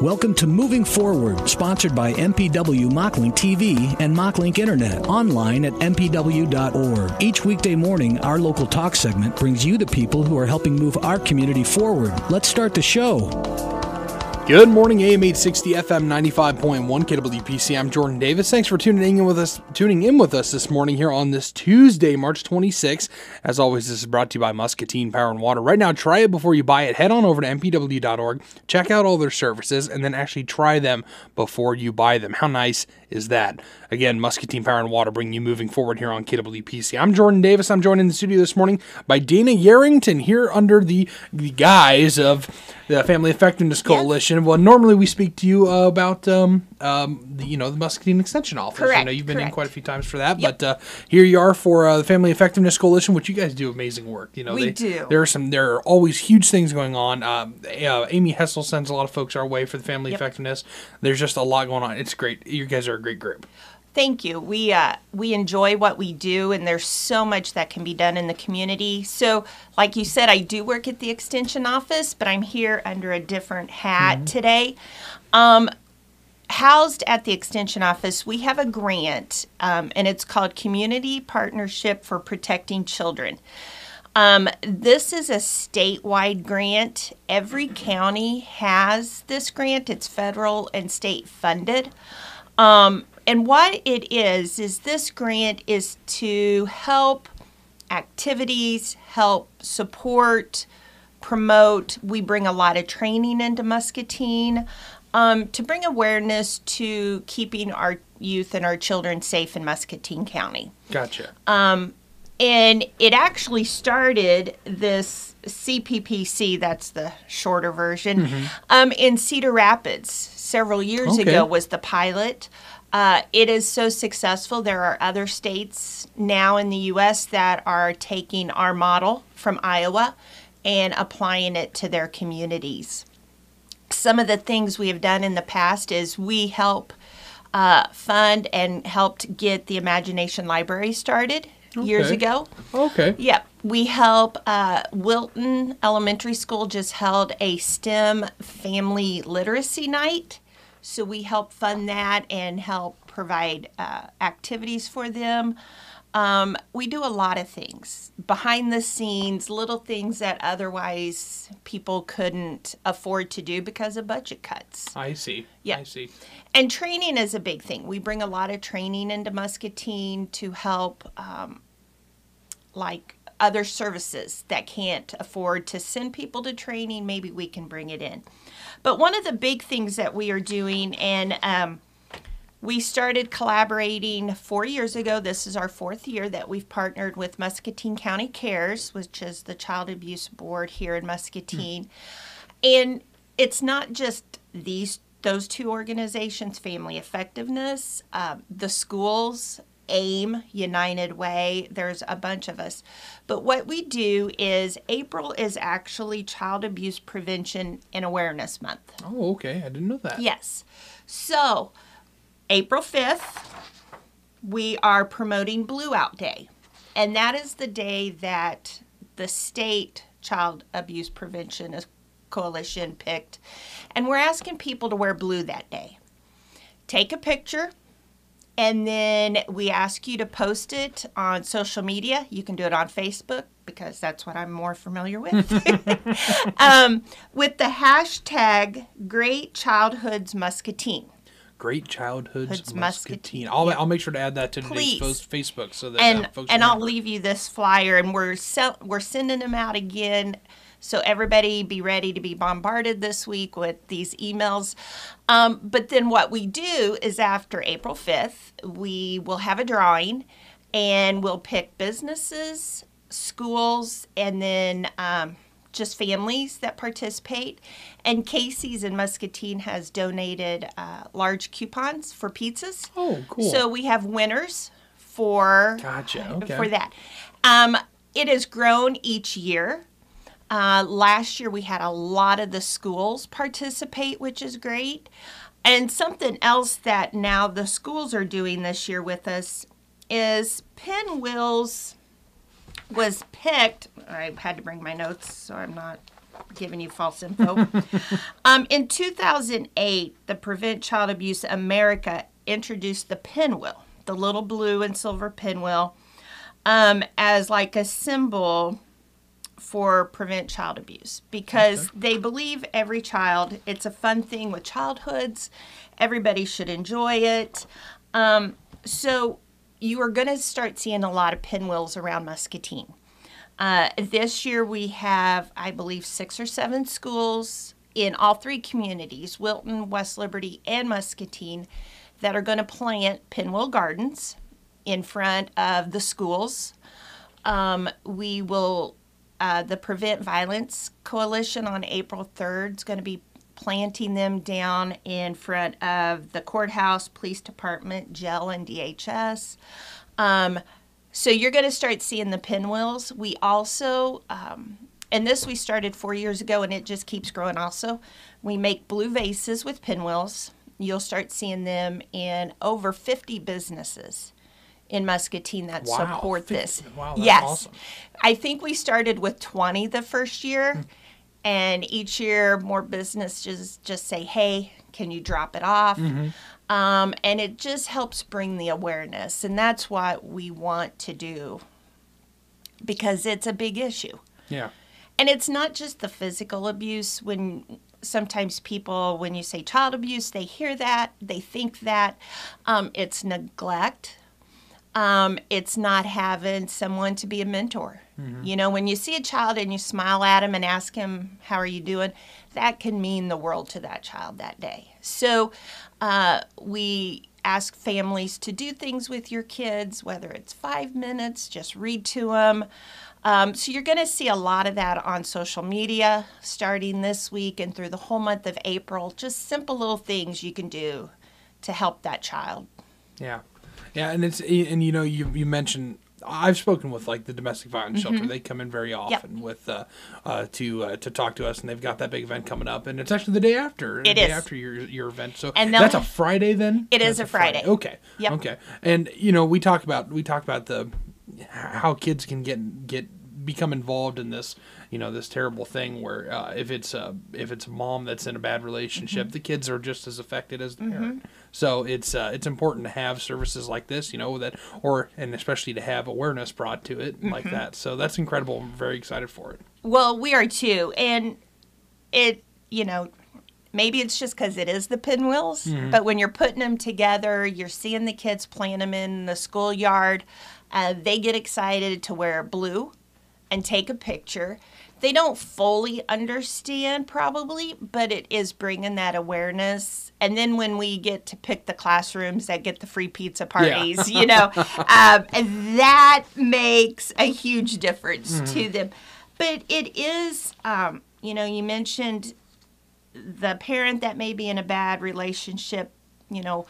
Welcome to Moving Forward, sponsored by MPW Mocklink TV and Mocklink Internet, online at mpw.org. Each weekday morning, our local talk segment brings you the people who are helping move our community forward. Let's start the show. Good morning, AM 860 FM 95.1 KWPC. I'm Jordan Davis. Thanks for tuning in with us this morning here on this Tuesday, March 26th. As always, this is brought to you by Muscatine Power and Water. Right now, try it before you buy it. Head on over to mpw.org, check out all their services, and then actually try them before you buy them. How nice is that? Again, Muscatine Power and Water bringing you moving forward here on KWPC. I'm Jordan Davis. I'm joined in the studio this morning by Dana Yarrington here under the guise of the Family Effectiveness Coalition. Well, normally we speak to you about the Muscatine Extension Office. Correct. I know you've been in quite a few times for that, Yep. but here you are for the Family Effectiveness Coalition, which you guys do amazing work. We do. There are always huge things going on. Amy Hessel sends a lot of folks our way for the Family Effectiveness. There's just a lot going on. It's great. You guys are a great group. Thank you. We enjoy what we do, and there's so much that can be done in the community. So, like you said, I do work at the Extension Office, but I'm here under a different hat today. Housed at the Extension Office, we have a grant, and it's called Community Partnership for Protecting Children. This is a statewide grant. Every county has this grant. It's federal and state funded. And what it is this grant is to help activities, help support, promote. We bring a lot of training into Muscatine to bring awareness to keeping our youth and our children safe in Muscatine County. Gotcha. And it actually started this CPPC, that's the shorter version, in Cedar Rapids several years ago was the pilot. It is so successful. There are other states now in the U.S. that are taking our model from Iowa and applying it to their communities. Some of the things we have done in the past is we help fund and helped get the Imagination Library started years ago. Okay. Yep. We help Wilton Elementary School just held a STEM family literacy night. So we help fund that and help provide activities for them. We do a lot of things behind the scenes, little things that otherwise people couldn't afford to do because of budget cuts. I see. Yeah. I see. And training is a big thing. We bring a lot of training into Muscatine to help like other services that can't afford to send people to training. Maybe we can bring it in. But one of the big things that we are doing, and we started collaborating 4 years ago. This is our 4th year that we've partnered with Muscatine County Cares, which is the child abuse board here in Muscatine. And it's not just those two organizations, Family Effectiveness, the schools, AIM, United Way, there's a bunch of us. But what we do is April is actually Child Abuse Prevention and Awareness Month. Oh, okay. I didn't know that. Yes. So, April 5th, we are promoting Blue Out Day. And that is the day that the state Child Abuse Prevention Coalition picked. And we're asking people to wear blue that day. Take a picture. And then we ask you to post it on social media. You can do it on Facebook because that's what I'm more familiar with. With the hashtag Great Childhoods Muscatine. Great Childhoods Muscatine. Muscatine. I'll make sure to add that to today's Facebook so that folks and I'll remember. leave you this flyer, and we're sending them out again. So everybody be ready to be bombarded this week with these emails. But then what we do is after April 5th, we will have a drawing, and we'll pick businesses, schools, and then just families that participate. And Casey's in Muscatine has donated large coupons for pizzas. Oh, cool. So we have winners for that. It has grown each year. Last year we had a lot of the schools participate, which is great. And something else that now the schools are doing this year with us is Pinwheels was picked. I had to bring my notes so I'm not giving you false info. In 2008, the Prevent Child Abuse America introduced the pinwheel, the little blue and silver pinwheel, as like a symbol for prevent child abuse, because they believe every child, it's a fun thing with childhoods. Everybody should enjoy it. So you are going to start seeing a lot of pinwheels around Muscatine. This year we have, I believe, 6 or 7 schools in all 3 communities, Wilton, West Liberty, and Muscatine, that are going to plant pinwheel gardens in front of the schools. We will, the Prevent Violence Coalition on April 3rd is going to be planting them down in front of the courthouse, police department, jail, and DHS. So you're going to start seeing the pinwheels. We also, and this we started 4 years ago, and it just keeps growing also. We make blue vases with pinwheels. You'll start seeing them in over 50 businesses in Muscatine that support this. Wow, that's awesome. I think we started with 20 the first year, and each year more businesses just say, hey, can you drop it off? And it just helps bring the awareness, and that's what we want to do, because it's a big issue. Yeah. And it's not just the physical abuse. When sometimes people, when you say child abuse, they hear that, they think that it's neglect. It's not having someone to be a mentor. You know, when you see a child and you smile at him and ask him, how are you doing? That can mean the world to that child that day. So we ask families to do things with your kids, whether it's 5 minutes, just read to them. So you're going to see a lot of that on social media starting this week and through the whole month of April. Just simple little things you can do to help that child. Yeah. Yeah, and you know, you mentioned, I've spoken with like the domestic violence shelter. They come in very often with to talk to us, and they've got that big event coming up, and it's actually the day after. It is. After your event. So and that's a Friday then? It is a Friday. Okay. Yep. Okay. And you know, we talk about the how kids can become involved in this, you know, this terrible thing where if it's a mom that's in a bad relationship, the kids are just as affected as the parent. So it's important to have services like this, you know, and especially to have awareness brought to it like that. So that's incredible. I'm very excited for it. Well, we are too, and it, you know, maybe it's just because it is the pinwheels, but when you're putting them together, you're seeing the kids playing them in the schoolyard. They get excited to wear blue and take a picture. They don't fully understand probably, but it is bringing that awareness. And then when we get to pick the classrooms that get the free pizza parties, you know, that makes a huge difference to them. But it is, you know, you mentioned the parent that may be in a bad relationship. You know,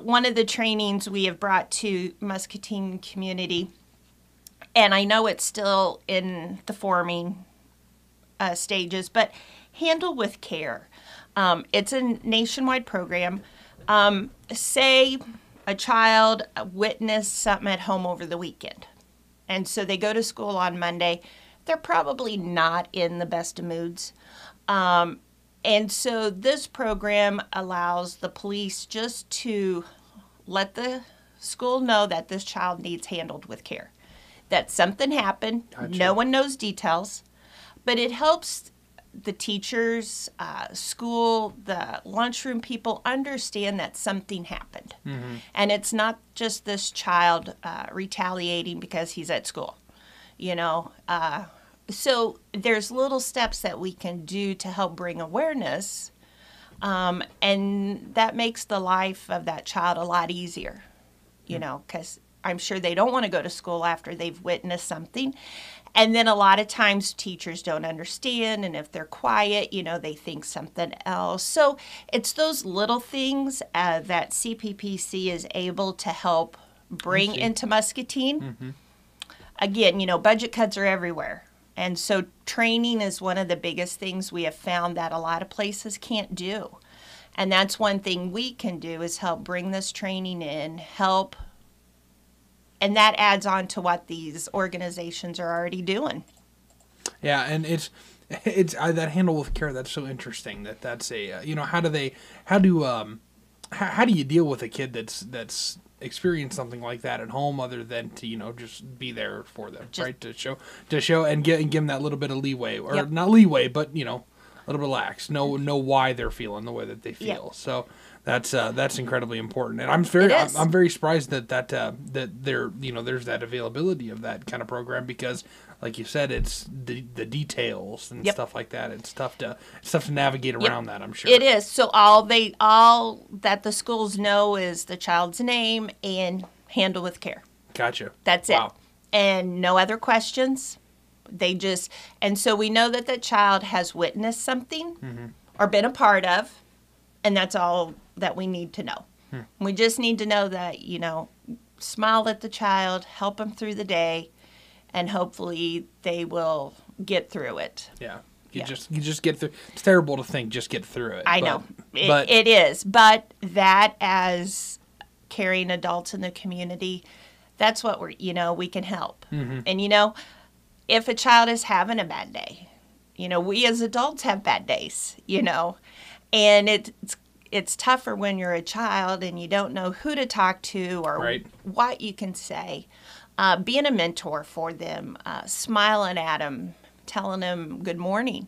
one of the trainings we have brought to Muscatine community, and I know it's still in the forming stages, but handle with care. It's a nationwide program. Say a child witnessed something at home over the weekend, and so they go to school on Monday. They're probably not in the best of moods. And so this program allows the police just to let the school know that this child needs handled with care. That something happened. Gotcha. No one knows details, but it helps the teachers, school, the lunchroom people understand that something happened. And it's not just this child retaliating because he's at school, you know. So there's little steps that we can do to help bring awareness, and that makes the life of that child a lot easier, you know, because I'm sure they don't want to go to school after they've witnessed something. And then a lot of times teachers don't understand, and if they're quiet, you know, they think something else. So it's those little things that CPPC is able to help bring into Muscatine. Again, you know, budget cuts are everywhere. And so training is one of the biggest things we have found that a lot of places can't do. And that's one thing we can do is help bring this training in, help. And that adds on to what these organizations are already doing. Yeah, and It's that handle with care. That's so interesting. That's a how do you deal with a kid that's experienced something like that at home, other than to just be there for them, right? To show and give them that little bit of leeway, or not leeway, but a little relaxed. Know why they're feeling the way that they feel. Yep. So that's incredibly important, and I'm very surprised that there there's that availability of that kind of program, because like you said, it's the details and stuff like that. It's tough to navigate around that, I'm sure. It is. So all that the schools know is the child's name and handle with care. Gotcha. That's it. And no other questions. And so we know that the child has witnessed something or been a part of, and that's all that we need to know. We just need to know that, smile at the child, help them through the day, and hopefully they will get through it. Yeah. You just get through. It's terrible to think just get through it. I know. It is. But that, as caring adults in the community, that's what we can help. And, if a child is having a bad day, we as adults have bad days, and it's tougher when you're a child and you don't know who to talk to or what you can say. Being a mentor for them, smiling at them, telling them good morning,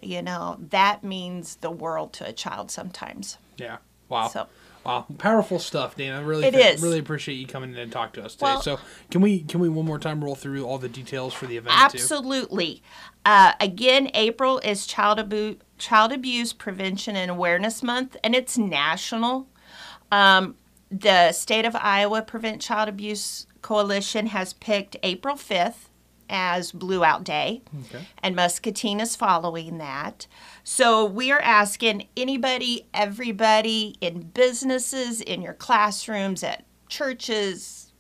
that means the world to a child sometimes. Yeah. Wow. Wow. Powerful stuff, Dana. Really appreciate you coming in and talk to us today. So can we one more time roll through all the details for the event? Absolutely. Again, April is Child Abuse Prevention and Awareness Month, and it's national. The State of Iowa Prevent Child Abuse Coalition has picked April 5th as Blue Out Day, and Muscatine is following that. So we are asking everybody in businesses, in your classrooms, at churches,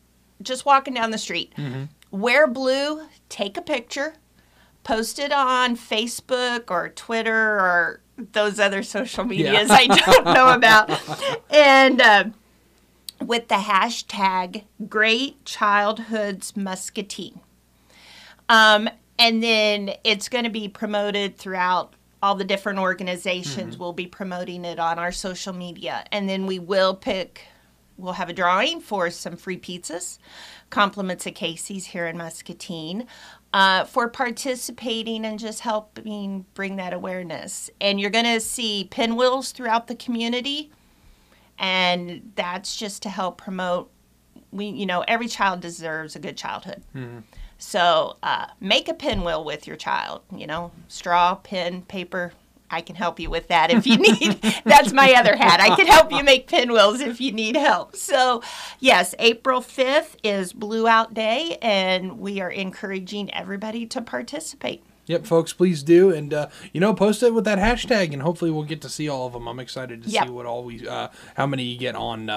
just walking down the street, wear blue, take a picture, post it on Facebook or Twitter or those other social medias I don't know about, and with the hashtag Great Childhoods Muscatine. And then it's going to be promoted throughout all the different organizations. We'll be promoting it on our social media. And then we'll have a drawing for some free pizzas, compliments of Casey's here in Muscatine, for participating and just helping bring that awareness. And you're going to see pinwheels throughout the community. And that's just to help promote, every child deserves a good childhood. So make a pinwheel with your child, straw, pen, paper. I can help you with that if you need. That's my other hat. I can help you make pinwheels if you need help. So, yes, April 5th is Blue Out Day, and we are encouraging everybody to participate. Yep, folks, please do, and post it with that hashtag, and hopefully we'll get to see all of them. I'm excited to see how many you get on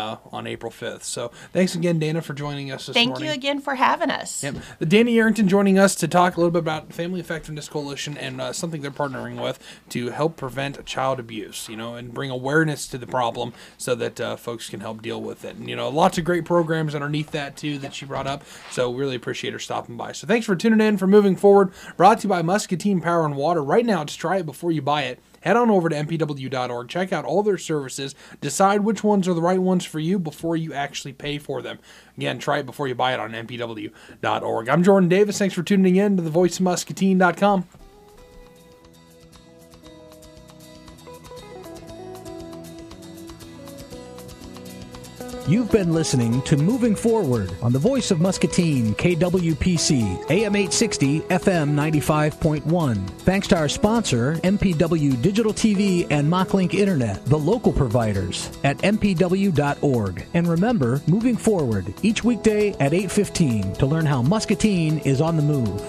April 5th. So thanks again, Dana, for joining us this morning. Thank you again for having us. Yep, Danny Arrington joining us to talk a little bit about Family Effectiveness Coalition and something they're partnering with to help prevent child abuse, and bring awareness to the problem so that folks can help deal with it. And lots of great programs underneath that too that she brought up. So really appreciate her stopping by. So thanks for tuning in for Moving Forward, brought to you by Muscatine Power and Water. Right now, just try it before you buy it. Head on over to mpw.org. Check out all their services. Decide which ones are the right ones for you before you actually pay for them. Again, try it before you buy it on mpw.org. I'm Jordan Davis. Thanks for tuning in to thevoiceofmuscatine.com. You've been listening to Moving Forward on the Voice of Muscatine, KWPC, AM 860, FM 95.1. Thanks to our sponsor, MPW Digital TV and MockLink Internet, the local providers at mpw.org. And remember, Moving Forward, each weekday at 8:15 to learn how Muscatine is on the move.